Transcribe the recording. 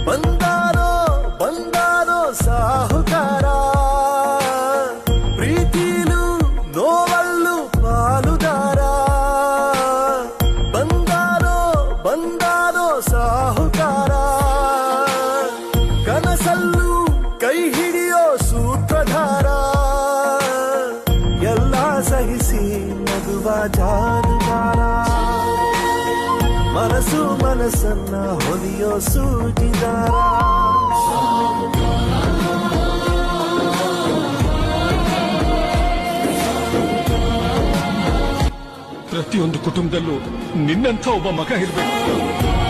ಬಂದಾರೋ ಬಂದಾರೋ ಸಾಹುಕಾರ, ಪ್ರೀತಿಲೂ ನೋವಲ್ಲೂ ಪಾಲುದಾರ. ಬಂದಾರೋ ಬಂದಾರೋ ಸಾಹುಕಾರ, ಕನಸಲ್ಲೂ ಕೈ ಹಿಡಿಯೋ ಸೂತ್ರಧಾರ. ಎಲ್ಲ ಸಹಿಸಿ ನಗುವ ಜಾನುವಾರ, ಮನಸ್ಸು ಮನಸ್ಸನ್ನ ಹೊಲಿಯೋ ಸೂಜಿದಾರ. ಪ್ರತಿಯೊಂದು ಕುಟುಂಬದಲ್ಲೂ ನಿನ್ನಂಥ ಒಬ್ಬ ಮಗ ಇರಬೇಕು.